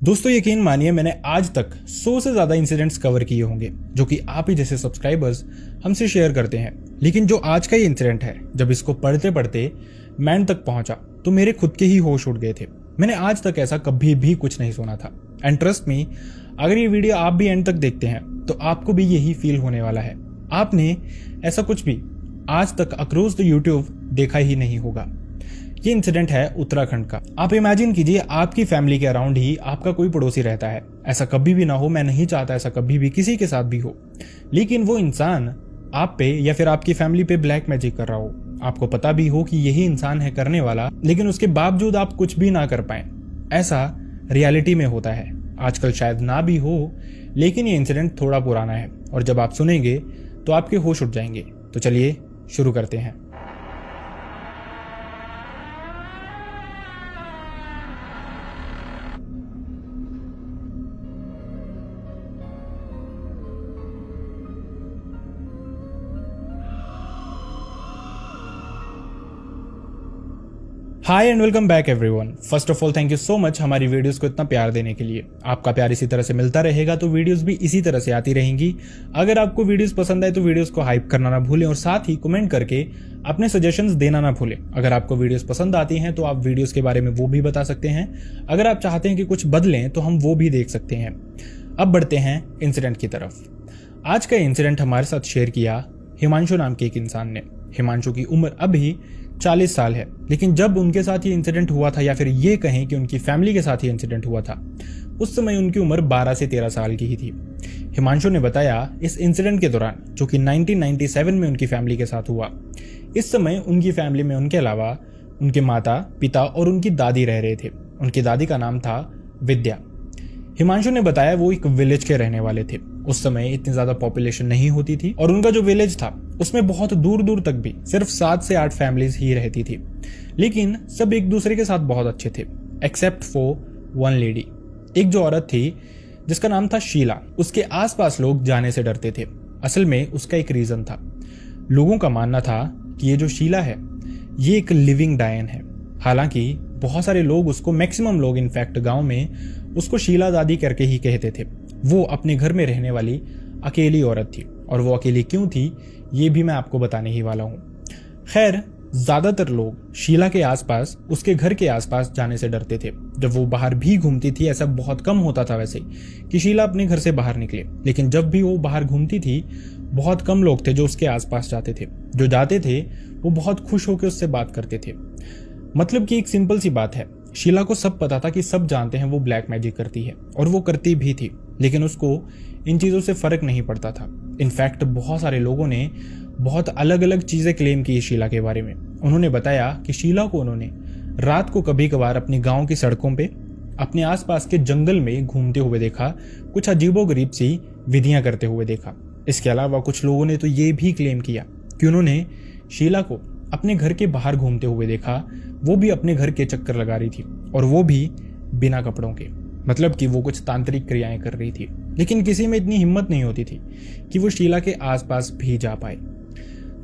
दोस्तों यकीन मानिए मैंने आज तक 100 से ज्यादा इंसिडेंट्स कवर किए होंगे जो कि आप ही जैसे सब्सक्राइबर्स हमसे शेयर करते हैं। लेकिन जो आज का ये इंसिडेंट है, जब इसको पढ़ते पढ़ते मैं एंड तक पहुंचा तो मेरे खुद के ही होश उड़ गए थे। मैंने आज तक ऐसा कभी भी कुछ नहीं सुना था। एंड ट्रस्ट मी, अगर ये वीडियो आप भी एंड तक देखते हैं तो आपको भी यही फील होने वाला है। आपने ऐसा कुछ भी आज तक अक्रॉस द यूट्यूब देखा ही नहीं होगा। ये इंसिडेंट है उत्तराखंड का। आप इमेजिन कीजिए, आपकी फैमिली के अराउंड ही आपका कोई पड़ोसी रहता है। ऐसा कभी भी ना हो, मैं नहीं चाहता ऐसा कभी भी किसी के साथ भी हो, लेकिन वो इंसान आप पे या फिर आपकी फैमिली पे ब्लैक मैजिक कर रहा हो। आपको पता भी हो कि यही इंसान है करने वाला, लेकिन उसके बावजूद आप कुछ भी ना कर पाए। ऐसा रियलिटी में होता है। आजकल शायद ना भी हो, लेकिन ये इंसिडेंट थोड़ा पुराना है और जब आप सुनेंगे तो आपके होश उड़ जाएंगे। तो चलिए शुरू करते हैं। Hi and welcome back everyone. First of all thank you so much हमारी वीडियोस को इतना प्यार देने के लिए। आपका प्यार इसी तरह से मिलता रहेगा तो वीडियोस भी इसी तरह से आती रहेंगी। अगर आपको वीडियोस पसंद आए तो वीडियोस को हाइप करना ना भूलें और साथ ही कमेंट करके अपने सजेशंस देना ना भूलें। अगर आपको वीडियोस पसंद आती हैं तो आप वीडियोस के बारे में वो भी बता सकते हैं। अगर आप चाहते हैं कि कुछ बदलें तो हम वो भी देख सकते हैं। अब बढ़ते हैं इंसिडेंट की तरफ। आज का इंसिडेंट हमारे साथ शेयर किया हिमांशु नाम के एक इंसान ने। हिमांशु की उम्र अभी 40 साल है, लेकिन जब उनके साथ ये इंसिडेंट हुआ था, या फिर ये कहें कि उनकी फैमिली के साथ ये इंसिडेंट हुआ था, उस समय उनकी उम्र 12 से 13 साल की ही थी। हिमांशु ने बताया इस इंसिडेंट के दौरान, जो कि 1997 में उनकी फैमिली के साथ हुआ, इस समय उनकी फैमिली में उनके अलावा उनके माता पिता और उनकी दादी रह रहे थे। उनकी दादी का नाम था विद्या। हिमांशु ने बताया वो एक विलेज के रहने वाले थे। उस समय इतनी ज्यादा पॉपुलेशन नहीं होती थी और उनका जो विलेज था उसमें बहुत दूर दूर तक भी सिर्फ 7 से 8 फैमिलीज ही रहती थी, लेकिन सब एक दूसरे के साथ बहुत अच्छे थे एक्सेप्ट फॉर वन लेडी। एक जो औरत थी जिसका नाम था शीला, उसके आसपास लोग जाने से डरते थे। असल में उसका एक रीजन था। लोगों का मानना था कि ये जो शीला है ये एक लिविंग डायन है। हालांकि बहुत सारे लोग उसको, मैक्सिमम लोग इनफैक्ट गांव में उसको शीला दादी करके ही कहते थे। वो अपने घर में रहने वाली अकेली औरत थी, और वो अकेली क्यों थी ये भी मैं आपको बताने ही वाला हूँ। खैर, ज्यादातर लोग शीला के आसपास, उसके घर के आसपास जाने से डरते थे। जब वो बाहर भी घूमती थी, ऐसा बहुत कम होता था वैसे कि शीला अपने घर से बाहर निकले, लेकिन जब भी वो बाहर घूमती थी बहुत कम लोग थे जो उसके आसपास जाते थे। जो जाते थे वो बहुत खुश होकर उससे बात करते थे। मतलब कि एक सिंपल सी बात है, शीला को सब पता था कि सब जानते हैं वो ब्लैक मैजिक करती है, और वो करती भी थी, लेकिन उसको इन चीज़ों से फर्क नहीं पड़ता था। इनफैक्ट बहुत सारे लोगों ने बहुत अलग अलग चीज़ें क्लेम की शीला के बारे में। उन्होंने बताया कि शीला को उन्होंने रात को कभी कभार अपने गांव की सड़कों पे, अपने आसपास के जंगल में घूमते हुए देखा, कुछ अजीबोगरीब सी विधियां करते हुए देखा। इसके अलावा कुछ लोगों ने तो ये भी क्लेम किया कि उन्होंने शीला को अपने घर के बाहर घूमते हुए देखा, वो भी अपने घर के चक्कर लगा रही थी, और वो भी बिना कपड़ों के। मतलब कि वो कुछ तांत्रिक क्रियाएं कर रही थी, लेकिन किसी में इतनी हिम्मत नहीं होती थी कि वो शीला के आसपास भी जा पाए।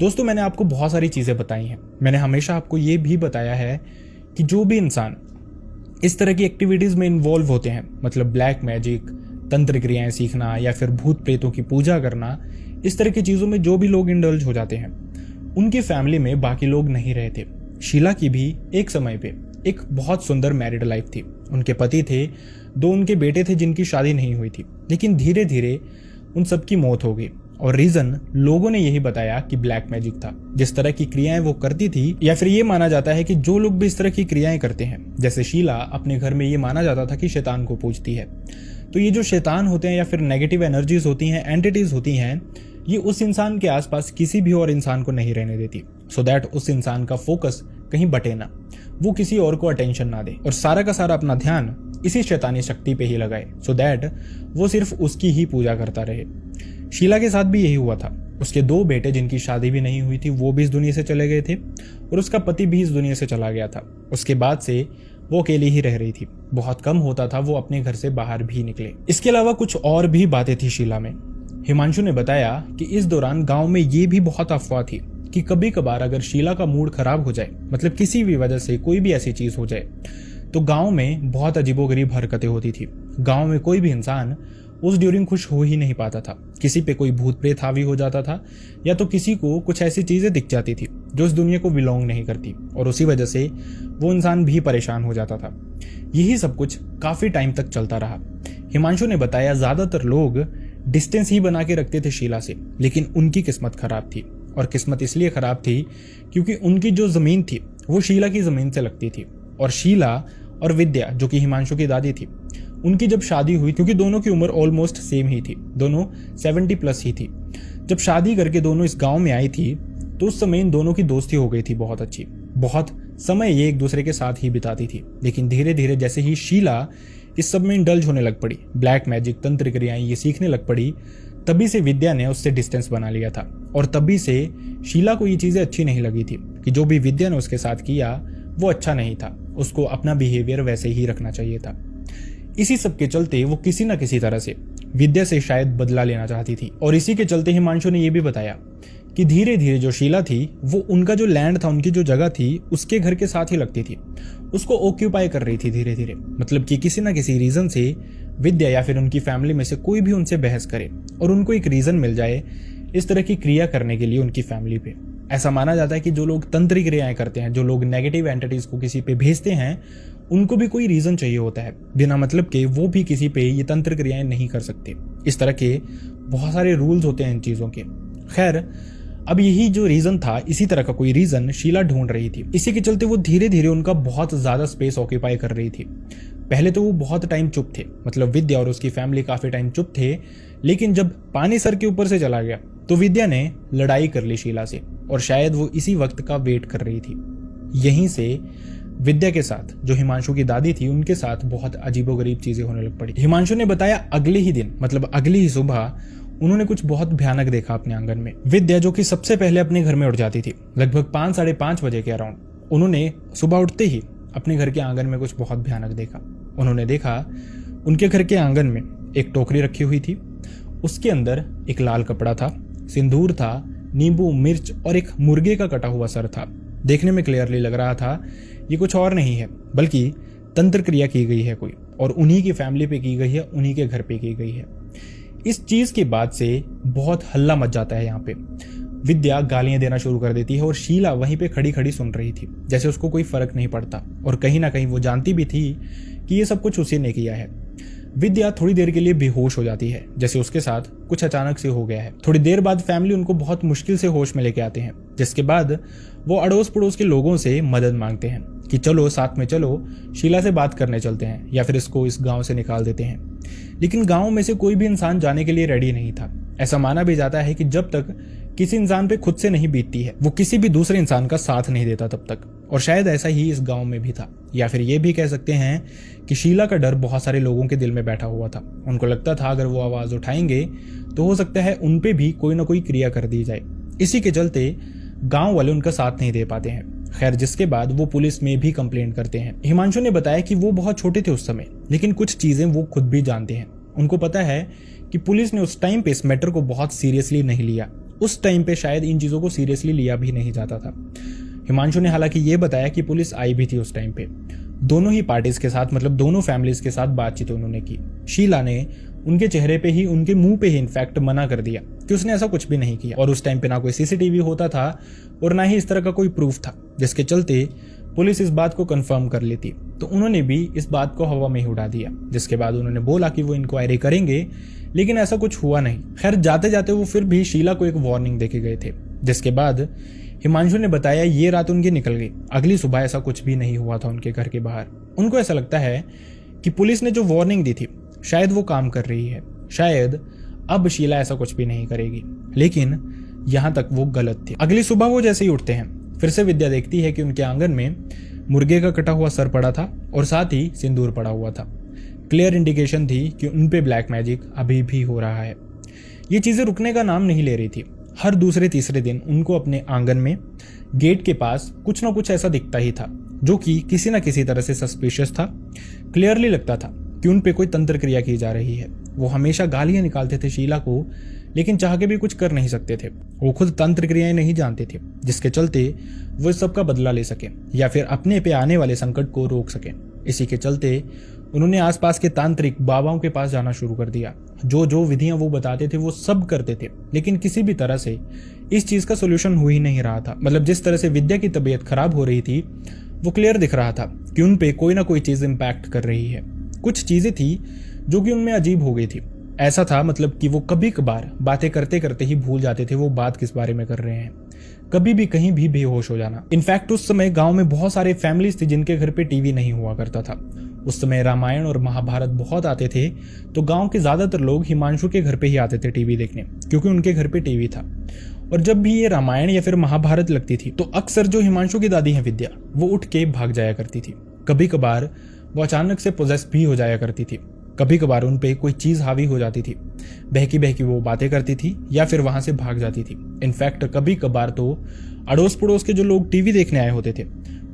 दोस्तों, मैंने आपको बहुत सारी चीजें बताई हैं। मैंने हमेशा आपको ये भी बताया है कि जो भी इंसान इस तरह की एक्टिविटीज में इन्वॉल्व होते हैं, मतलब ब्लैक मैजिक, तंत्र क्रियाएं सीखना या फिर भूत प्रेतों की पूजा करना, इस तरह की चीजों में जो भी लोग इंडल्ज हो जाते हैं, उनकी फैमिली में बाकी लोग नहीं रहते। शीला की भी एक समय पे एक बहुत सुंदर मैरिड लाइफ थी। उनके पति थे, 2 उनके बेटे थे जिनकी शादी नहीं हुई थी, लेकिन धीरे धीरे उन सबकी मौत हो गई। और रीजन लोगों ने यही बताया कि ब्लैक मैजिक था। जिस तरह की क्रियाएं वो करती थी, या फिर ये माना जाता है कि जो लोग भी इस तरह की क्रियाएं करते हैं, जैसे शीला, अपने घर में ये माना जाता था कि शैतान को पूजती है। तो ये जो शैतान होते हैं या फिर नेगेटिव एनर्जीज होती हैं, एंटिटीज होती हैं, ये उस इंसान के आसपास किसी भी और इंसान को नहीं रहने देती, सो दैट उस इंसान का फोकस कहीं बटे ना, वो किसी और को अटेंशन ना दे और सारा का सारा अपना ध्यान इसी शैतानी शक्ति पे ही लगाए, सो दैट वो सिर्फ उसकी ही पूजा करता रहे। शीला के साथ भी यही हुआ था। उसके 2 बेटे जिनकी शादी भी नहीं हुई थी, वो भी इस दुनिया से चले गए थे, और उसका पति भी इस दुनिया से चला गया था। उसके बाद से वो अकेली ही रह रही थी। बहुत कम होता था वो अपने घर से बाहर भी निकले। इसके अलावा कुछ और भी बातें थी शीला में। हिमांशु ने बताया कि इस दौरान गांव में ये भी बहुत अफवाह थी कि कभी कभार अगर शीला का मूड खराब हो जाए, मतलब किसी भी वजह से कोई भी ऐसी चीज हो जाए, तो गांव में बहुत अजीबोगरीब हरकतें होती थी। गांव में कोई भी इंसान उस ड्यूरिंग खुश हो ही नहीं पाता था। किसी पे कोई भूत प्रेत हावी हो जाता था, या तो किसी को कुछ ऐसी चीजें दिख जाती थी जो इस दुनिया को बिलोंग नहीं करती, और उसी वजह से वो इंसान भी परेशान हो जाता था। यही सब कुछ काफी टाइम तक चलता रहा। हिमांशु ने बताया ज्यादातर लोग डिस्टेंस ही बना के रखते थे शीला से, लेकिन उनकी किस्मत खराब थी। और किस्मत इसलिए खराब थी क्योंकि उनकी जो जमीन थी वो शीला की जमीन से लगती थी, और शीला और विद्या जो कि हिमांशु की दादी थी, उनकी जब शादी हुई, क्योंकि दोनों की उम्र ऑलमोस्ट सेम ही थी, दोनों 70+ ही थी, जब शादी करके दोनों इस गांव में आई थी, तो उस समय इन दोनों की दोस्ती हो गई थी बहुत अच्छी। बहुत समय ये एक दूसरे के साथ ही बिताती थी। लेकिन धीरे धीरे जैसे ही शीला इस सब में इंडल्ज होने लग पड़ी, ब्लैक मैजिक, तंत्र क्रियाएं ये सीखने लग पड़ी, तभी से विद्या ने उससे डिस्टेंस बना लिया था। और तभी से शीला को ये चीजें अच्छी नहीं लगी थी कि जो भी विद्या ने उसके साथ किया वो अच्छा नहीं था, उसको अपना बिहेवियर वैसे ही रखना चाहिए था। इसी सब के चलते वो किसी न किसी तरह से विद्या से शायद बदला लेना चाहती थी। और इसी के चलते हिमांशु ने यह भी बताया कि धीरे धीरे जो शीला थी वो उनका जो लैंड था, उनकी जो जगह थी, उसके घर के साथ ही लगती थी, उसको ऑक्यूपाई कर रही थी धीरे धीरे। मतलब कि किसी ना किसी रीजन से विद्या या फिर उनकी फैमिली में से कोई भी उनसे बहस करे और उनको एक रीजन मिल जाए इस तरह की क्रिया करने के लिए उनकी फैमिली पे। ऐसा माना जाता है कि जो लोग तंत्री क्रियाएं करते हैं, जो लोग नेगेटिव एंटिटीज को किसी पे भेजते हैं, उनको भी कोई रीजन चाहिए होता है, बिना मतलब के वो भी किसी पे ये तंत्र क्रियाएं नहीं कर सकते। इस तरह के बहुत सारे रूल्स होते हैं इन चीजों के। खैर, अब यही जो रीजन था, इसी तरह का कोई रीजन शीला ढूंढ रही थी। इसी के चलते वो धीरे धीरे उनका बहुत ज्यादा स्पेस ऑक्यूपाई कर रही थी। पहले तो वो बहुत टाइम चुप थे, मतलब विद्या और उसकी फैमिली काफी टाइम चुप थे, लेकिन जब पानी सर के ऊपर से चला गया तो विद्या ने लड़ाई कर ली शीला से, और शायद वो इसी वक्त का वेट कर रही थी। यहीं से विद्या के साथ, जो हिमांशु की दादी थी, उनके साथ बहुत अजीबोगरीब चीजें होने लग पड़ी। हिमांशु ने बताया अगले ही दिन, मतलब अगली ही सुबह, उन्होंने कुछ बहुत भयानक देखा अपने आंगन में। विद्या जो कि सबसे पहले अपने घर में उठ जाती थी, लगभग 5 साढ़े 5 बजे के अराउंड, उन्होंने सुबह उठते ही अपने घर के आंगन में कुछ बहुत भयानक देखा। उन्होंने देखा उनके घर के आंगन में एक टोकरी रखी हुई थी, उसके अंदर एक लाल कपड़ा था, सिंदूर था, नींबू, मिर्च और एक मुर्गे का कटा हुआ सर था। देखने में क्लियरली लग रहा था ये कुछ और नहीं है, बल्कि तंत्र क्रिया की गई है कोई, और उन्हीं की फैमिली पे की गई है, उन्हीं के घर पे की गई है। इस चीज के बाद से बहुत हल्ला मच जाता है यहाँ पे। विद्या गालियां देना शुरू कर देती है और शीला वहीं पे खड़ी खड़ी सुन रही थी, जैसे उसको कोई फर्क नहीं पड़ता, और कहीं ना कहीं वो जानती भी थी कि ये सब कुछ उसी ने किया है। विद्या थोड़ी देर के लिए बेहोश हो जाती है, जैसे उसके साथ कुछ अचानक से हो गया है। थोड़ी देर बाद फैमिली उनको बहुत मुश्किल से होश में लेके आते हैं, जिसके बाद वो अड़ोस पड़ोस के लोगों से मदद मांगते हैं कि चलो साथ में चलो, शीला से बात करने चलते हैं, या फिर इसको इस गांव से निकाल देते हैं। लेकिन गांव में से कोई भी इंसान जाने के लिए रेडी नहीं था। ऐसा माना भी जाता है कि जब तक किसी इंसान पे खुद से नहीं बीतती है, वो किसी भी दूसरे इंसान का साथ नहीं देता तब तक। और शायद ऐसा ही इस गांव में भी था, या फिर ये भी कह सकते हैं कि शीला का डर बहुत सारे लोगों के दिल में बैठा हुआ था। उनको लगता था अगर वो आवाज उठाएंगे तो हो सकता है उन पे भी कोई ना कोई क्रिया कर दी जाए। इसी के चलते गांव वाले उनका साथ नहीं दे पाते हैं। खैर, जिसके बाद वो पुलिस में भी कंप्लेंट करते हैं। हिमांशु ने बताया कि वो बहुत छोटे थे उस समय, लेकिन कुछ चीजें वो खुद भी जानते हैं। उनको पता है कि पुलिस ने उस टाइम पे इस मैटर को बहुत सीरियसली नहीं लिया। उस टाइम पे शायद इन चीजों को सीरियसली लिया भी नहीं जाता था। हिमांशु ने हालांकि ये बताया कि पुलिस आई भी थी उस टाइम पे, दोनों ही पार्टीज के साथ, मतलब दोनों फैमिलीज के साथ बातचीत उन्होंने की। शीला ने उनके चेहरे पे ही, उनके मुंह पे ही इनफैक्ट मना कर दिया कि उसने ऐसा कुछ भी नहीं किया। और उस टाइम पे ना कोई सीसीटीवी होता था और ना ही इस तरह का कोई प्रूफ था, जिसके चलते पुलिस इस बात को कंफर्म कर लेती। तो उन्होंने भी इस बात को हवा में ही उड़ा दिया, जिसके बाद उन्होंने बोला कि वो इंक्वायरी करेंगे, लेकिन ऐसा कुछ हुआ नहीं। खैर, जाते जाते वो फिर भी शीला को एक वार्निंग देके गए थे, जिसके बाद हिमांशु ने बताया ये रात उनकी निकल गई। अगली सुबह ऐसा कुछ भी नहीं हुआ था उनके घर के बाहर। उनको ऐसा लगता है कि पुलिस ने जो वार्निंग दी थी शायद वो काम कर रही है, शायद अब शीला ऐसा कुछ भी नहीं करेगी, लेकिन यहां तक वो गलत थी। अगली सुबह वो जैसे ही उठते हैं, फिर से विद्या देखती है कि उनके आंगन में मुर्गे का कटा हुआ सर पड़ा था और साथ ही सिंदूर पड़ा हुआ था। क्लियर इंडिकेशन थी कि उन पे ब्लैक मैजिक अभी भी हो रहा है। ये चीजें रुकने का नाम नहीं ले रही थी। हर दूसरे तीसरे दिन उनको अपने आंगन में गेट के पास कुछ ना कुछ ऐसा दिखता ही था, जो कि किसी ना किसी तरह से सस्पिशियस था। क्लियरली लगता था कि उन पे कोई तंत्र क्रिया की जा रही है। वो हमेशा गालियां निकालते थे शीला को, लेकिन चाह के भी कुछ कर नहीं सकते थे। वो खुद तंत्र क्रियाएं नहीं जानते थे, जिसके चलते वो इस सब का बदला ले सके या फिर अपने पे आने वाले संकट को रोक सके। इसी के चलते उन्होंने आसपास के तांत्रिक बाबाओं के पास जाना शुरू कर दिया। जो जो विधियां वो बताते थे वो सब करते थे, लेकिन किसी भी तरह से इस चीज का सोल्यूशन हो ही नहीं रहा था। मतलब जिस तरह से विद्या की तबीयत खराब हो रही थी वो क्लियर दिख रहा था कि उन पे कोई ना कोई चीज इंपैक्ट कर रही है। कुछ चीजें थी जो कि उनमें अजीब हो गई थी। ऐसा था मतलब कि वो कभी कभार बातें करते करते ही भूल जाते थे वो बात किस बारे में कर रहे हैं। कभी भी कहीं भी बेहोश हो जाना। इनफैक्ट उस समय गांव में बहुत सारे फैमिलीज थी जिनके घर पे टीवी नहीं हुआ करता था। उस समय रामायण और महाभारत बहुत आते थे, तो गांव के ज्यादातर लोग हिमांशु के घर पे ही आते थे टीवी देखने, क्योंकि उनके घर पे टीवी था। और जब भी ये रामायण या फिर महाभारत लगती थी तो अक्सर जो हिमांशु की दादी है विद्या, वो उठ के भाग जाया करती थी। कभी कभार वो अचानक से पोजेस भी हो जाया करती थी। कभी कभार उन पे कोई चीज हावी हो जाती थी। बहकी बहकी वो बातें करती थी या फिर वहां से भाग जाती थी। इनफैक्ट कभी कभार तो अड़ोस पड़ोस के जो लोग टीवी देखने आए होते थे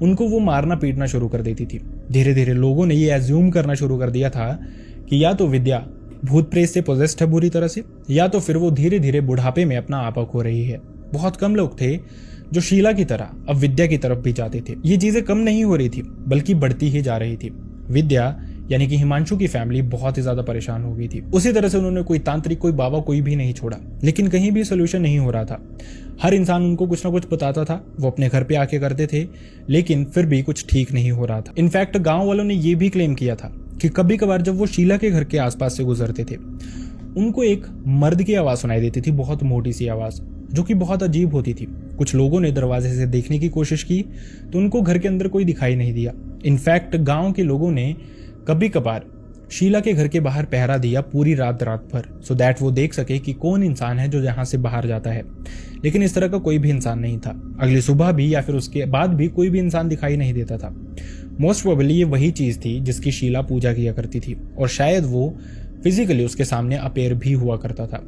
उनको वो मारना पीटना शुरू कर देती थी। धीरे धीरे लोगों ने ये एज्यूम करना शुरू कर दिया था कि या तो विद्या भूत प्रेत से पोजेस्ड है बुरी तरह से, या तो फिर वो धीरे धीरे बुढ़ापे में अपना आपा खो रही है। बहुत कम लोग थे जो शीला की तरह अब विद्या की तरफ भी जाते थे। ये चीजें कम नहीं हो रही थी बल्कि बढ़ती ही जा रही थी। विद्या यानी कि हिमांशु की फैमिली बहुत ही ज्यादा परेशान हो गई थी। उसी तरह से उन्होंने कोई तांत्रिक कोई बाबा कोई भी नहीं छोड़ा, लेकिन कहीं भी सोल्यूशन नहीं हो रहा था। हर इंसान उनको कुछ ना कुछ बताता था, वो अपने घर पे आके करते थे, लेकिन फिर भी कुछ ठीक नहीं हो रहा था। इनफैक्ट गांव वालों ने ये भी क्लेम किया था कि कभी कभार जब वो शीला के घर के आसपास से गुजरते थे उनको एक मर्द की आवाज सुनाई देती थी, बहुत मोटी सी आवाज जो कि बहुत अजीब होती थी। कुछ लोगों ने दरवाजे से देखने की कोशिश की तो उनको घर के अंदर कोई दिखाई नहीं दिया। इनफैक्ट गांव के लोगों ने कभी कभार शीला के घर के बाहर पहरा दिया पूरी रात भर, सो दैट वो देख सके कि कौन इंसान है जो यहाँ से बाहर जाता है। लेकिन इस तरह का कोई भी इंसान नहीं था। अगली सुबह भी या फिर उसके बाद भी कोई भी इंसान दिखाई नहीं देता था। मोस्ट प्रोबेबली ये वही चीज थी जिसकी शीला पूजा किया करती थी, और शायद वो फिजिकली उसके सामने अपेयर भी हुआ करता था।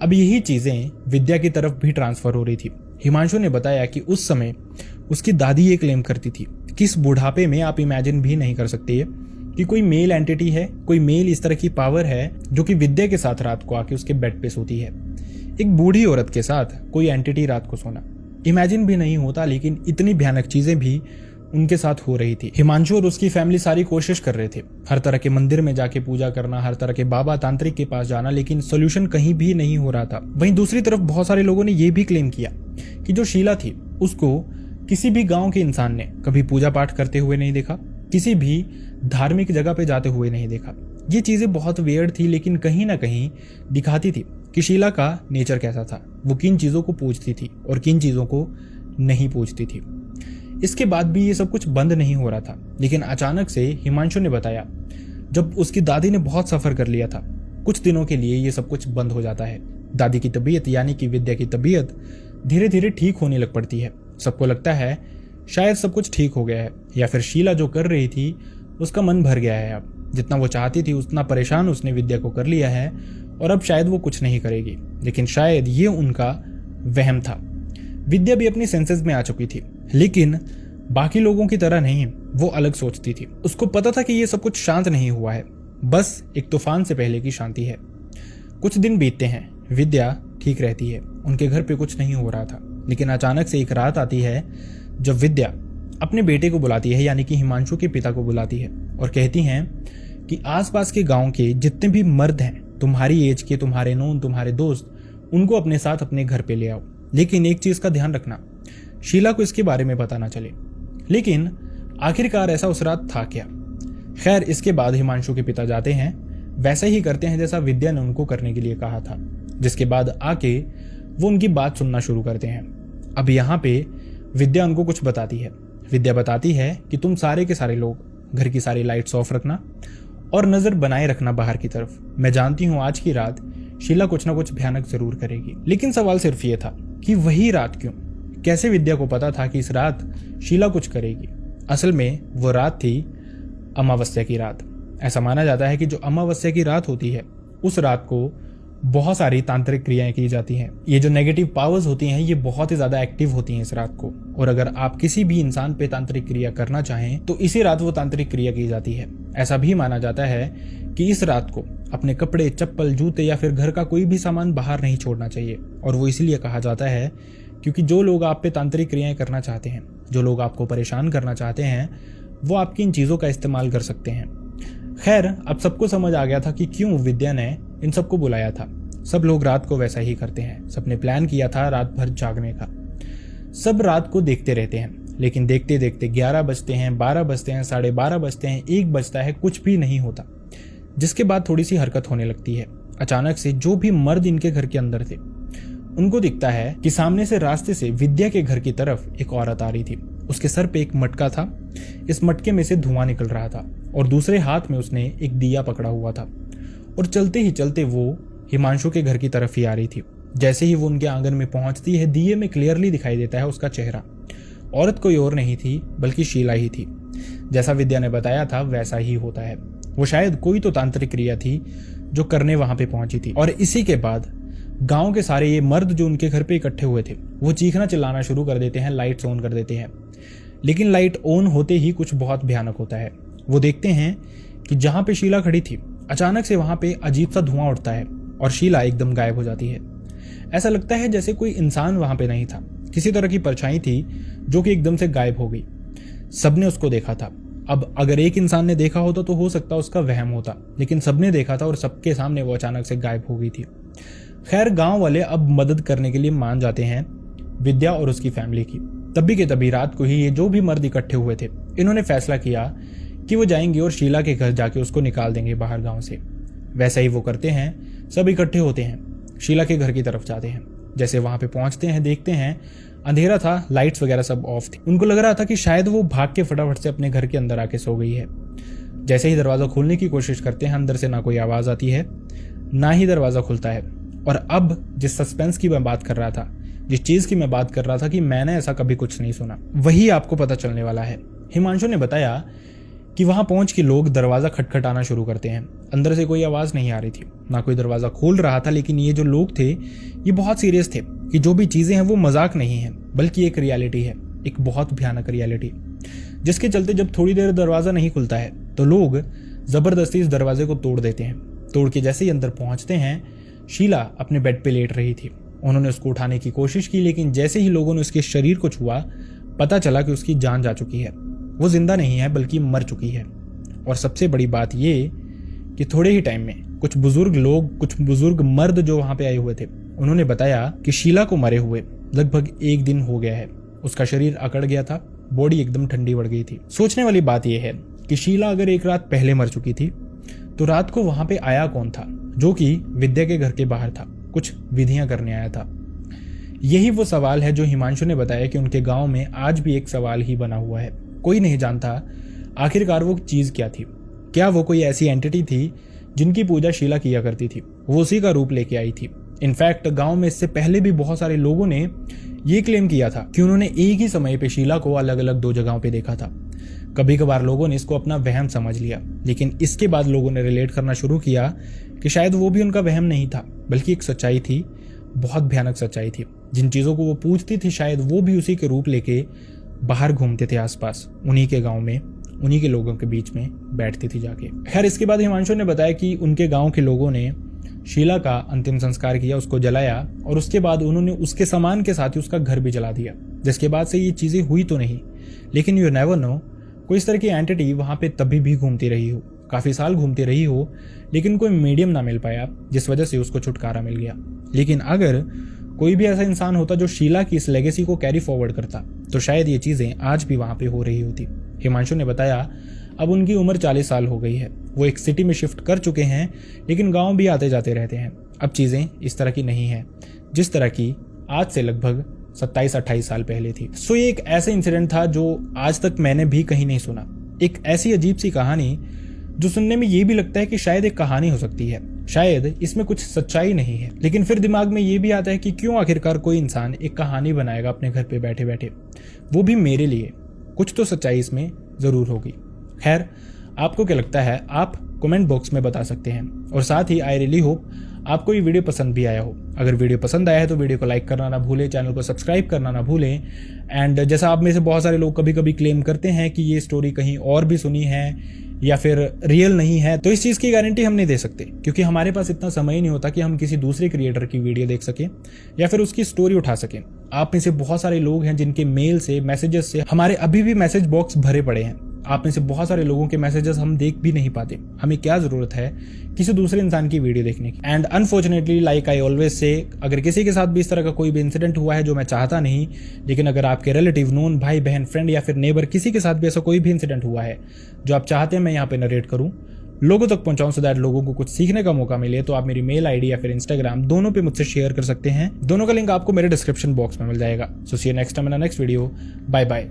अब यही चीजें विद्या की तरफ भी ट्रांसफर हो रही थी। हिमांशु ने बताया कि उस समय उसकी दादी ये क्लेम करती थी कि इस बुढ़ापे में आप इमेजिन भी नहीं कर सकते कि कोई मेल एंटिटी है, कोई मेल इस तरह की पावर है जो कि विद्या के साथ रात को आके उसके बेड पे सोती है। एक बूढ़ी औरत के साथ कोई एंटिटी रात को सोना इमेजिन भी नहीं होता, लेकिन इतनी भयानक चीजें भी उनके साथ हो रही थी। हिमांशु और उसकी फैमिली सारी कोशिश कर रहे थे, हर तरह के मंदिर में जाके पूजा करना, हर तरह के बाबा तांत्रिक के पास जाना, लेकिन सोल्यूशन कहीं भी नहीं हो रहा था। वहीं दूसरी तरफ बहुत सारे लोगों ने यह भी क्लेम किया कि जो शीला थी उसको किसी भी गांव के इंसान ने कभी पूजा पाठ करते हुए नहीं देखा, किसी भी धार्मिक जगह पे जाते हुए नहीं देखा। ये चीजें बहुत वियर्ड थी, लेकिन कहीं ना कहीं दिखाती थी कि शीला का नेचर कैसा था, वो किन चीजों को पूजती थी और किन चीजों को नहीं पूजती थी। इसके बाद भी ये सब कुछ बंद नहीं हो रहा था, लेकिन अचानक से हिमांशु ने बताया जब उसकी दादी ने बहुत सफर कर लिया था, कुछ दिनों के लिए ये सब कुछ बंद हो जाता है। दादी की तबीयत यानी कि विद्या की तबीयत धीरे धीरे ठीक होने लग पड़ती है। सबको लगता है शायद सब कुछ ठीक हो गया है, या फिर शीला जो कर रही थी उसका मन भर गया है। अब जितना वो चाहती थी उतना परेशान उसने विद्या को कर लिया है, और अब शायद वो कुछ नहीं करेगी। लेकिन शायद ये उनका वहम था। विद्या भी अपनी सेंसेस में आ चुकी थी, लेकिन बाकी लोगों की तरह नहीं, वो अलग सोचती थी। उसको पता था कि ये सब कुछ शांत नहीं हुआ है, बस एक तूफान से पहले की शांति है। कुछ दिन बीतते हैं, विद्या ठीक रहती है, उनके घर पे कुछ नहीं हो रहा था। लेकिन अचानक से एक रात आती है जब विद्या अपने बेटे को बुलाती है, यानी कि हिमांशु के पिता को बुलाती है, और कहती हैं कि आसपास के गांव के जितने भी मर्द हैं, तुम्हारी एज के, तुम्हारे नोन, तुम्हारे दोस्त, उनको अपने साथ अपने घर पे ले आओ। लेकिन एक चीज का ध्यान रखना, शीला को इसके बारे में पता ना चले। लेकिन आखिरकार ऐसा उस रात था क्या? खैर, इसके बाद हिमांशु के पिता जाते हैं, वैसा ही करते हैं जैसा विद्या ने उनको करने के लिए कहा था, जिसके बाद आके वो उनकी बात सुनना शुरू करते हैं। अब यहाँ पे विद्या उनको कुछ बताती है। विद्या बताती है कि तुम सारे के सारे लोग घर की सारी लाइट्स ऑफ रखना और नजर बनाए रखना बाहर की तरफ। मैं जानती हूँ आज की रात शीला कुछ ना कुछ भयानक जरूर करेगी। लेकिन सवाल सिर्फ ये था कि वही रात क्यों? कैसे विद्या को पता था कि इस रात शीला कुछ करेगी? असल में वो रात थी अमावस्या की रात। ऐसा माना जाता है कि जो अमावस्या की रात होती है उस रात को बहुत सारी तांत्रिक क्रियाएं की जाती हैं। ये जो नेगेटिव पावर्स होती हैं ये बहुत ही ज्यादा एक्टिव होती हैं इस रात को, और अगर आप किसी भी इंसान पे तांत्रिक क्रिया करना चाहें तो इसी रात वो तांत्रिक क्रिया की जाती है। ऐसा भी माना जाता है कि इस रात को अपने कपड़े, चप्पल, जूते या फिर घर का कोई भी सामान बाहर नहीं छोड़ना चाहिए। और वो इसलिए कहा जाता है क्योंकि जो लोग आप पे तांत्रिक क्रियाएं करना चाहते हैं, जो लोग आपको परेशान करना चाहते हैं, वो आपकी इन चीज़ों का इस्तेमाल कर सकते हैं। खैर, अब सबको समझ आ गया था कि क्यों विद्या ने इन सबको बुलाया था। सब लोग रात को वैसा ही करते हैं। सबने प्लान किया था रात भर जागने का। सब रात को देखते रहते हैं, लेकिन देखते देखते 11 बजते हैं, 12 बजते हैं, 12:30 बजते हैं, 1 बजता है, कुछ भी नहीं होता। जिसके बाद थोड़ी सी हरकत होने लगती है। अचानक से जो भी मर्द इनके घर के अंदर थे, उनको दिखता है कि सामने से रास्ते से विद्या के घर की तरफ एक औरत आ रही थी। उसके सर पे एक मटका था। इस मटके में से धुआं निकल रहा था और दूसरे हाथ में उसने एक दिया पकड़ा हुआ था और चलते ही चलते वो हिमांशु के घर की तरफ ही आ रही थी। जैसे ही वो उनके आंगन में पहुंचती है, दिए में क्लियरली दिखाई देता है उसका चेहरा। औरत कोई और नहीं थी बल्कि शीला ही थी। जैसा विद्या ने बताया था वैसा ही होता है। वो शायद कोई तो तांत्रिक क्रिया थी जो करने वहां पे पहुंची थी। और इसी के बाद गांव के सारे ये मर्द जो उनके घर पे इकट्ठे हुए थे, वो चीखना चिल्लाना शुरू कर देते हैं, लाइट्स ऑन कर देते हैं। लेकिन लाइट ऑन होते ही कुछ बहुत भयानक होता है। वो देखते हैं कि जहां पे शीला खड़ी थी, अचानक से वहां पे अजीब सा धुआं उठता है और शीला एकदम गायब हो जाती है। ऐसा लगता है जैसे कोई इंसान वहां पे नहीं था, किसी तरह की परछाई थी जो कि एकदम से गायब हो गई। सबने उसको देखा था। अब अगर एक इंसान ने देखा होता तो हो सकता उसका वहम होता, लेकिन सबने देखा था और सबके सामने वो अचानक से गायब हो गई थी। खैर, गांव वाले अब मदद करने के लिए मान जाते हैं विद्या और उसकी फैमिली की। तभी के तभी रात को ही ये जो भी मर्द इकट्ठे हुए थे, इन्होंने फैसला किया कि वो जाएंगे और शीला के घर जाके उसको निकाल देंगे बाहर गांव से। वैसा ही वो करते हैं। सब इकट्ठे होते हैं, शीला के घर की तरफ जाते हैं। जैसे वहां पे पहुंचते हैं, देखते हैं अंधेरा था, लाइट्स वगैरह सब ऑफ थी। उनको लग रहा था कि शायद वो भाग के फटाफट से अपने घर के अंदर आके सो गई है। जैसे ही दरवाजा खोलने की कोशिश करते हैं, अंदर से ना कोई आवाज आती है, ना ही दरवाजा खुलता है। और अब जिस सस्पेंस की मैं बात कर रहा था, जिस चीज की मैं बात कर रहा था कि मैंने ऐसा कभी कुछ नहीं सुना, वही आपको पता चलने वाला है। हिमांशु ने बताया कि वहां पहुंच के लोग दरवाजा खटखटाना शुरू करते हैं। अंदर से कोई आवाज नहीं आ रही थी, ना कोई दरवाजा खोल रहा था। लेकिन ये जो लोग थे, ये बहुत सीरियस थे कि जो भी चीजें हैं वो मजाक नहीं है, बल्कि एक रियलिटी है, एक बहुत भयानक रियलिटी। जिसके चलते जब थोड़ी देर दरवाजा नहीं खुलता है तो लोग जबरदस्ती इस दरवाजे को तोड़ देते हैं। तोड़ के जैसे ही अंदर पहुंचते हैं, शीला अपने बेड पे लेट रही थी। उन्होंने उसको उठाने की कोशिश की, लेकिन जैसे ही लोगों ने उसके शरीर को छुआ, पता चला कि उसकी जान जा चुकी है। वो जिंदा नहीं है बल्कि मर चुकी है। और सबसे बड़ी बात ये कि थोड़े ही टाइम में कुछ बुजुर्ग मर्द जो वहां पे आए हुए थे, उन्होंने बताया कि शीला को मरे हुए लगभग 1 दिन हो गया है। उसका शरीर अकड़ गया था, बॉडी एकदम ठंडी पड़ गई थी। सोचने वाली बात यह है कि शीला अगर एक रात पहले मर चुकी थी तो रात को वहां पे आया कौन था, जो कि विद्या के घर के बाहर था, कुछ विधियां करने आया था। यही वो सवाल है जो हिमांशु ने बताया कि उनके गांव में आज भी एक सवाल ही बना हुआ है। कोई नहीं जानता आखिरकार वो चीज क्या थी। क्या वो कोई ऐसी एंटिटी थी जिनकी पूजा शीला किया करती थी, वो उसी का रूप लेके आई थी। इनफैक्ट गांव में इससे पहले भी बहुत सारे लोगों ने ये क्लेम किया था कि उन्होंने एक ही समय पे शीला को अलग अलग 2 जगहों पे देखा था। कभी कभार लोगों ने इसको अपना वहम समझ लिया, लेकिन इसके बाद लोगों ने रिलेट करना शुरू किया कि शायद वो भी उनका वहम नहीं था, बल्कि एक सच्चाई थी, बहुत भयानक सच्चाई थी। जिन चीजों को वो पूछती थी, शायद वो भी उसी के रूप लेके बाहर घूमते थे आसपास, उन्हीं के गांव में, उन्हीं के लोगों के बीच में बैठती थी जाके। खैर, इसके बाद हिमांशु ने बताया कि उनके गांव के लोगों ने शीला का अंतिम संस्कार किया, उसको जलाया और उसके बाद उन्होंने उसके सामान के साथ ही उसका घर भी जला दिया। जिसके बाद से ये चीजें हुई तो नहीं, लेकिन यू नेवर नो, कोई इस तरह की एंटिटी वहां पे तभी भी घूमती रही हो, काफी साल घूमती रही हो, लेकिन कोई मीडियम ना मिल पाया, जिस वजह से उसको छुटकारा मिल गया। लेकिन अगर कोई भी ऐसा इंसान होता जो शीला की इस लेगेसी को कैरी फॉरवर्ड करता, तो शायद ये चीजें आज भी वहां पे हो रही होती। हिमांशु ने बताया अब उनकी उम्र 40 साल हो गई है। वो एक सिटी में शिफ्ट कर चुके हैं, लेकिन गांव भी आते जाते रहते हैं। अब चीजें इस तरह की नहीं है जिस तरह की आज से लगभग 27-28 साल पहले थी। सो ये एक ऐसा इंसिडेंट था जो आज तक मैंने भी कहीं नहीं सुना। एक ऐसी अजीब सी कहानी जो सुनने में ये भी लगता है कि शायद एक कहानी हो सकती है, शायद इसमें कुछ सच्चाई नहीं है, लेकिन फिर दिमाग में ये भी आता है कि क्यों आखिरकार कोई इंसान एक कहानी बनाएगा अपने घर पे बैठे बैठे, वो भी मेरे लिए। कुछ तो सच्चाई इसमें जरूर होगी। खैर, आपको क्या लगता है आप कमेंट बॉक्स में बता सकते हैं। और साथ ही आई रियली होप आपको ये वीडियो पसंद भी आया हो। अगर वीडियो पसंद आया है तो वीडियो को लाइक करना ना भूलें, चैनल को सब्सक्राइब करना ना भूलें। एंड जैसा आप में से बहुत सारे लोग कभी कभी क्लेम करते हैं कि ये स्टोरी कहीं और भी सुनी है या फिर रियल नहीं है, तो इस चीज़ की गारंटी हम नहीं दे सकते, क्योंकि हमारे पास इतना समय ही नहीं होता कि हम किसी दूसरे क्रिएटर की वीडियो देख सकें या फिर उसकी स्टोरी उठा सकें। आप में से बहुत सारे लोग हैं जिनके मेल से, मैसेजेस से हमारे अभी भी मैसेज बॉक्स भरे पड़े हैं, आप में से बहुत सारे लोगों के मैसेजेस हम देख भी नहीं पाते। हमें क्या जरूरत है किसी दूसरे इंसान की वीडियो देखने की। And unfortunately like I always say, अगर किसी के साथ भी इस तरह का कोई भी इंसिडेंट हुआ है जो मैं चाहता नहीं, लेकिन अगर आपके रिलेटिव, नोन, भाई बहन, फ्रेंड या फिर नेबर किसी के साथ भी ऐसा कोई भी इंसिडेंट हुआ है जो आप चाहते हैं मैं यहाँ पे नरेट करूँ, लोगों तक पहुंचाऊं, सो दैट लोगों को कुछ सीखने का मौका मिले, तो आप मेरी मेल आईडी या फिर इंस्टाग्राम दोनों पे मुझसे शेयर कर सकते हैं। दोनों का लिंक आपको मेरे डिस्क्रिप्शन बॉक्स में मिल जाएगा। So see you next time in next video. Bye bye.